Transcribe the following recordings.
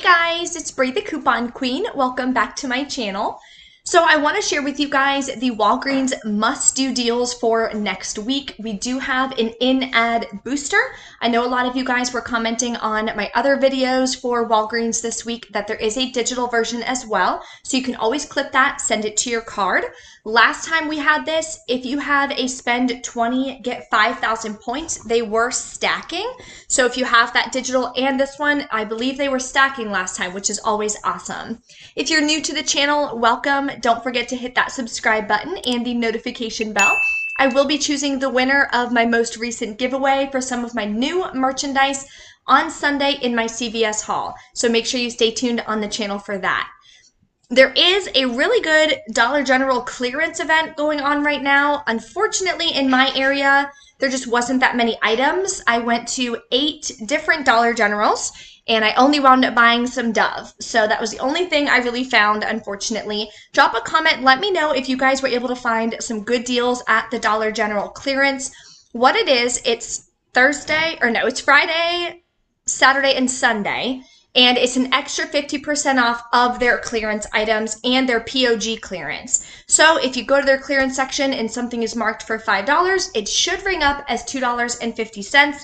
guys, it's Brie the Coupon Queen. Welcome back to my channel. So I want to share with you guys the Walgreens must-do deals for next week. We do have an in-ad booster. I know a lot of you guys were commenting on my other videos for Walgreens this week that there is a digital version as well. So you can always clip that, send it to your card. Last time we had this, if you have a spend 20, get 5,000 points, they were stacking. So if you have that digital and this one, I believe they were stacking last time, which is always awesome. If you're new to the channel, welcome. Don't forget to hit that subscribe button and the notification bell. I will be choosing the winner of my most recent giveaway for some of my new merchandise on Sunday in my CVS haul. So make sure you stay tuned on the channel for that. There is a really good Dollar General clearance event going on right now. Unfortunately, in my area, there just wasn't that many items. I went to 8 different Dollar Generals and I only wound up buying some Dove. So that was the only thing I really found, unfortunately. Drop a comment, let me know if you guys were able to find some good deals at the Dollar General clearance. What it is, it's Friday, Saturday, and Sunday. And it's an extra 50% off of their clearance items and their POG clearance. So if you go to their clearance section and something is marked for $5, it should ring up as $2.50.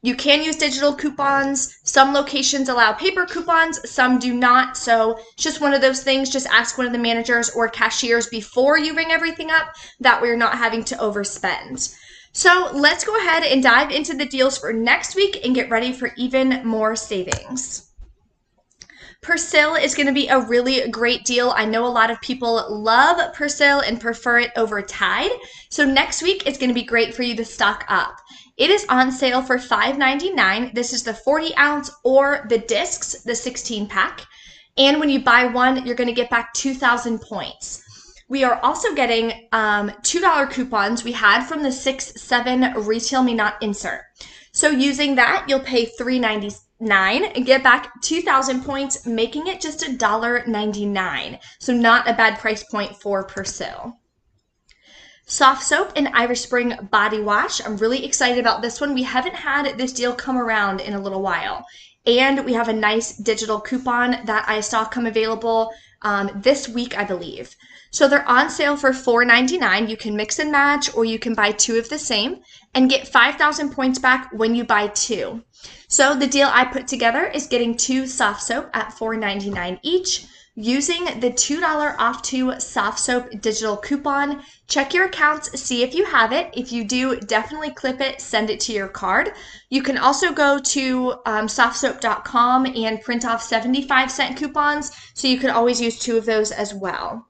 You can use digital coupons. Some locations allow paper coupons, some do not. So it's just one of those things. Just ask one of the managers or cashiers before you ring everything up. That way you're not having to overspend. So let's go ahead and dive into the deals for next week and get ready for even more savings. PERSIL is going to be a really great deal. I know a lot of people love PERSIL and prefer it over Tide. So next week it's going to be great for you to stock up. It is on sale for $5.99. This is the 40 ounce or the discs, the 16 pack. And when you buy one, you're going to get back 2,000 points. We are also getting $2 coupons we had from the 6-7 Retail Me Not insert. So using that, you'll pay $3.99 and get back 2,000 points, making it just $1.99. So not a bad price point for PERSIL. Soft Soap and Irish Spring Body Wash. I'm really excited about this one. We haven't had this deal come around in a little while. And we have a nice digital coupon that I saw come available this week, I believe. So they're on sale for $4.99. You can mix and match or you can buy 2 of the same and get 5,000 points back when you buy 2. So the deal I put together is getting 2 soft soap at $4.99 each. Using the $2 off 2 soft soap digital coupon, check your accounts, see if you have it. If you do, definitely clip it, send it to your card. You can also go to softsoap.com and print off 75-cent coupons, so you can always use 2 of those as well.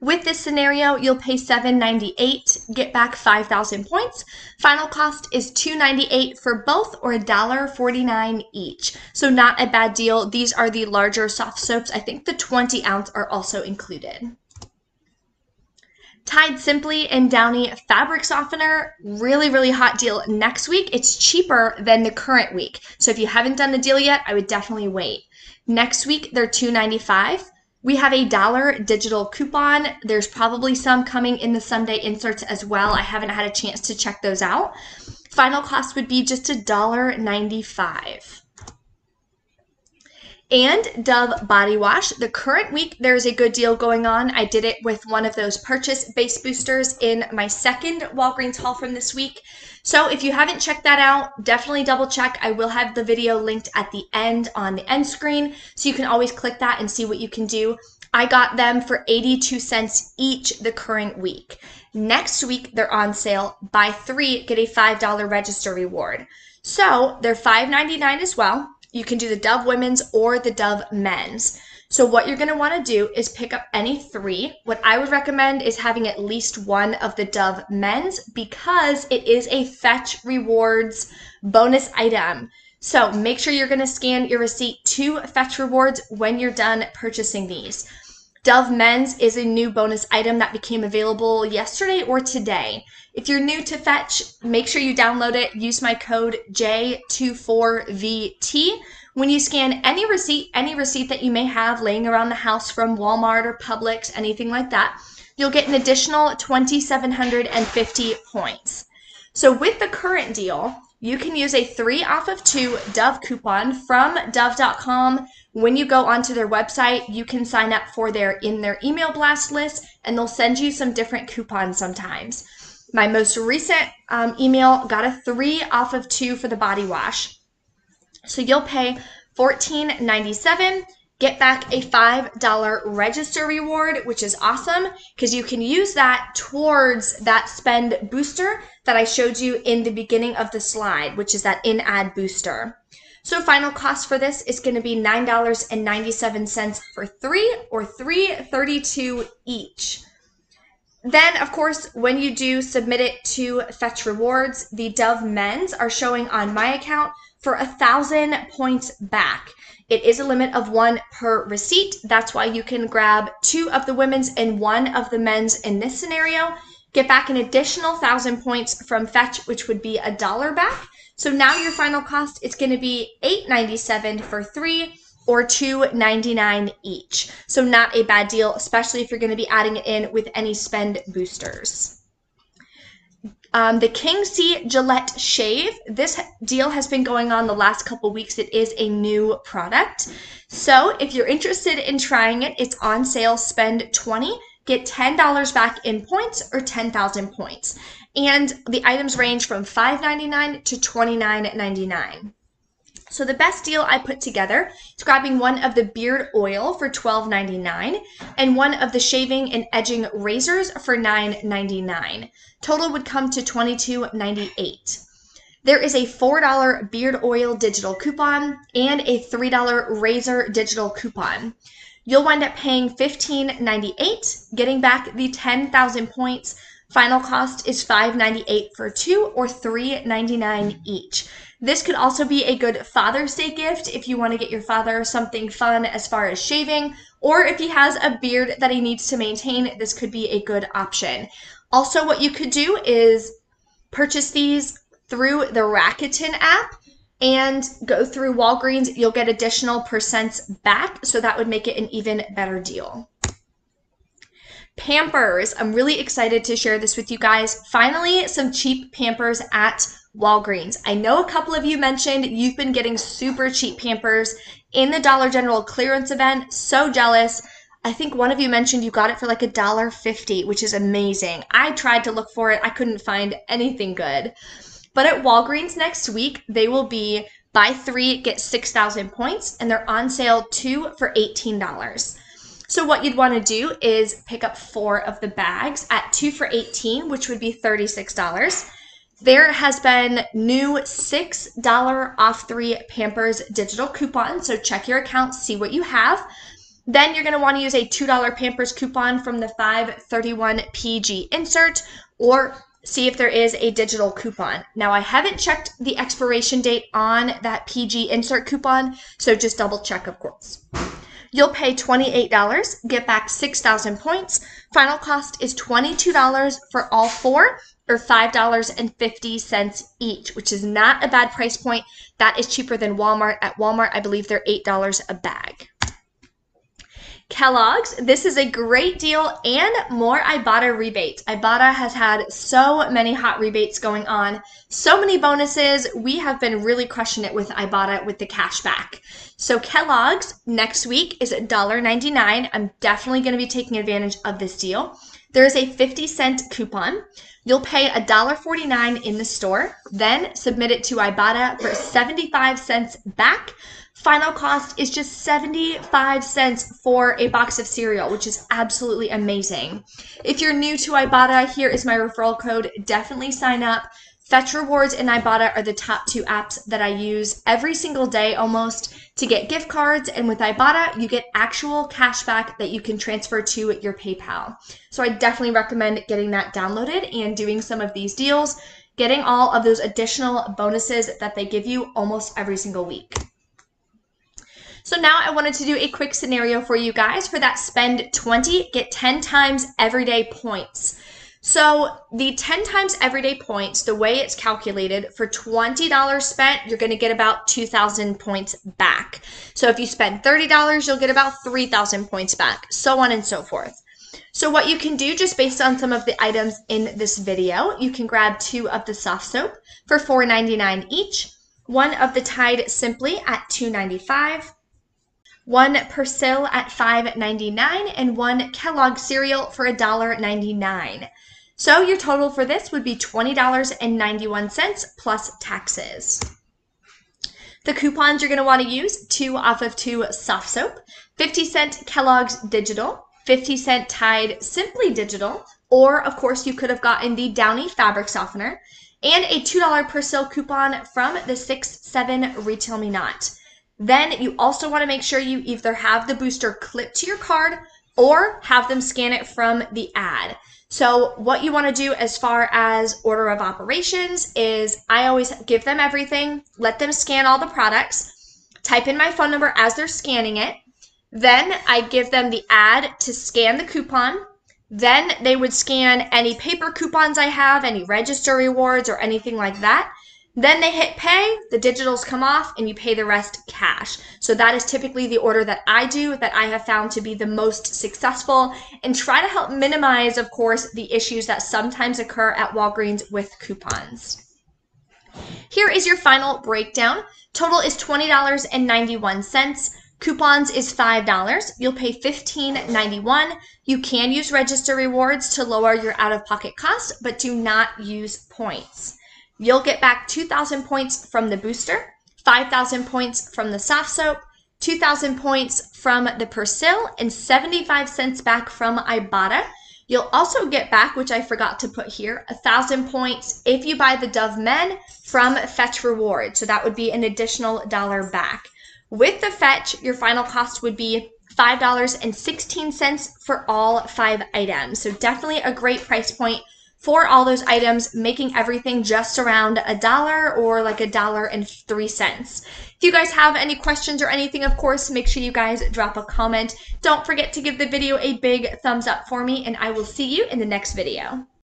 With this scenario, you'll pay $7.98, get back 5,000 points. Final cost is $2.98 for both or $1.49 each. So not a bad deal. These are the larger soft soaps. I think the 20 ounce are also included. Tide Simply and Downy Fabric Softener, really hot deal next week. It's cheaper than the current week. So if you haven't done the deal yet, I would definitely wait. Next week, they're $2.95. We have a $1 digital coupon. There's probably some coming in the Sunday inserts as well. I haven't had a chance to check those out. Final cost would be just $1.95. And Dove Body Wash. The current week, there's a good deal going on. I did it with one of those purchase base boosters in my second Walgreens haul from this week. So if you haven't checked that out, definitely double check. I will have the video linked at the end on the end screen, so you can always click that and see what you can do. I got them for 82 cents each the current week. Next week, they're on sale. Buy 3, get a $5 register reward. So they're $5.99 as well. You can do the Dove Women's or the Dove Men's. So what you're going to want to do is pick up any 3. What I would recommend is having at least one of the Dove Men's because it is a Fetch Rewards bonus item. So make sure you're going to scan your receipt to Fetch Rewards when you're done purchasing these. Dove Men's is a new bonus item that became available yesterday or today. If you're new to Fetch, make sure you download it. Use my code J24VT. When you scan any receipt that you may have laying around the house from Walmart or Publix, anything like that, you'll get an additional 2,750 points. So with the current deal, you can use a 3 off of 2 Dove coupon from Dove.com When you go onto their website, you can sign up for their email blast list, and they'll send you some different coupons sometimes. My most recent email got a 3 off of 2 for the body wash. So you'll pay $14.97, get back a $5 register reward, which is awesome because you can use that towards that spend booster that I showed you in the beginning of the slide, which is that in-ad booster. So final cost for this is going to be $9.97 for 3 or $3.32 each. Then, of course, when you do submit it to Fetch Rewards, the Dove Men's are showing on my account for 1,000 points back. It is a limit of 1 per receipt. That's why you can grab 2 of the women's and 1 of the men's in this scenario. Get back an additional 1,000 points from Fetch, which would be $1 back. So now your final cost is going to be $8.97 for 3 or $2.99 each. So not a bad deal, especially if you're going to be adding it in with any spend boosters. The King C Gillette Shave, this deal has been going on the last couple weeks. It is a new product. So if you're interested in trying it, it's on sale. Spend $20, get $10 back in points or 10,000 points. And the items range from $5.99 to $29.99. So the best deal I put together is grabbing one of the beard oil for $12.99 and one of the shaving and edging razors for $9.99. Total would come to $22.98. There is a $4 beard oil digital coupon and a $3 razor digital coupon. You'll wind up paying $15.98, getting back the 10,000 points. Final cost is $5.98 for 2 or $3.99 each. This could also be a good Father's Day gift if you want to get your father something fun as far as shaving, or if he has a beard that he needs to maintain, this could be a good option. Also, what you could do is purchase these through the Rakuten app and go through Walgreens. You'll get additional percents back, so that would make it an even better deal. Pampers. I'm really excited to share this with you guys. Finally, some cheap Pampers at Walgreens. I know a couple of you mentioned you've been getting super cheap Pampers in the Dollar General clearance event. So jealous. I think one of you mentioned you got it for like $1.50, which is amazing. I tried to look for it. I couldn't find anything good. But at Walgreens next week, they will be buy 3, get 6,000 points, and they're on sale 2 for $18. So what you'd want to do is pick up 4 of the bags at 2 for $18, which would be $36. There has been new $6 off 3 Pampers digital coupon. So check your account, see what you have. Then you're going to want to use a $2 Pampers coupon from the 531 PG insert, or see if there is a digital coupon. Now, I haven't checked the expiration date on that PG insert coupon, so just double check, of course. You'll pay $28, get back 6,000 points. Final cost is $22 for all 4 or $5.50 each, which is not a bad price point. That is cheaper than Walmart. At Walmart, I believe they're $8 a bag. Kellogg's, this is a great deal and more Ibotta rebates. Ibotta has had so many hot rebates going on, so many bonuses. We have been really crushing it with Ibotta with the cash back. So Kellogg's next week is $1.99. I'm definitely going to be taking advantage of this deal. There is a 50-cent coupon. You'll pay $1.49 in the store, then submit it to Ibotta for 75 cents back. Final cost is just 75 cents for a box of cereal, which is absolutely amazing. If you're new to Ibotta, here is my referral code. Definitely sign up. Fetch Rewards and Ibotta are the top 2 apps that I use every single day almost to get gift cards. And with Ibotta, you get actual cash back that you can transfer to your PayPal. So I definitely recommend getting that downloaded and doing some of these deals, getting all of those additional bonuses that they give you almost every single week. So now I wanted to do a quick scenario for you guys for that spend 20, get 10 times everyday points. So the 10 times everyday points, the way it's calculated, for $20 spent, you're going to get about 2,000 points back. So if you spend $30, you'll get about 3,000 points back, so on and so forth. So what you can do, just based on some of the items in this video, you can grab 2 of the soft soap for $4.99 each, 1 of the Tide Simply at $2.95, one PERSIL at $5.99, and one Kellogg's cereal for $1.99. So your total for this would be $20.91 plus taxes. The coupons you're going to want to use, 2 off of 2 SOFTSOAP, 50-cent Kellogg's Digital, 50-cent Tide Simply Digital, or of course you could have gotten the DOWNY fabric softener, and a $2 PERSIL coupon from the 6-7 Retail Me Not. Then you also want to make sure you either have the booster clipped to your card or have them scan it from the ad. So what you want to do as far as order of operations is I always give them everything, let them scan all the products, type in my phone number as they're scanning it. Then I give them the ad to scan the coupon. Then they would scan any paper coupons I have, any register rewards or anything like that. Then they hit pay, the digitals come off, and you pay the rest cash. So that is typically the order that I do that I have found to be the most successful and try to help minimize, of course, the issues that sometimes occur at Walgreens with coupons. Here is your final breakdown. Total is $20.91. Coupons is $5. You'll pay $15.91. You can use register rewards to lower your out-of-pocket costs, but do not use points. You'll get back 2,000 points from the booster, 5,000 points from the SOFTSOAP, 2,000 points from the PERSIL, and 75 cents back from Ibotta. You'll also get back, which I forgot to put here, 1,000 points if you buy the Dove Men from Fetch Reward. So that would be an additional $1 back. With the Fetch, your final cost would be $5.16 for all 5 items. So definitely a great price point for all those items, making everything just around $1 or like $1.03. If you guys have any questions or anything, of course, make sure you guys drop a comment. Don't forget to give the video a big thumbs up for me, and I will see you in the next video.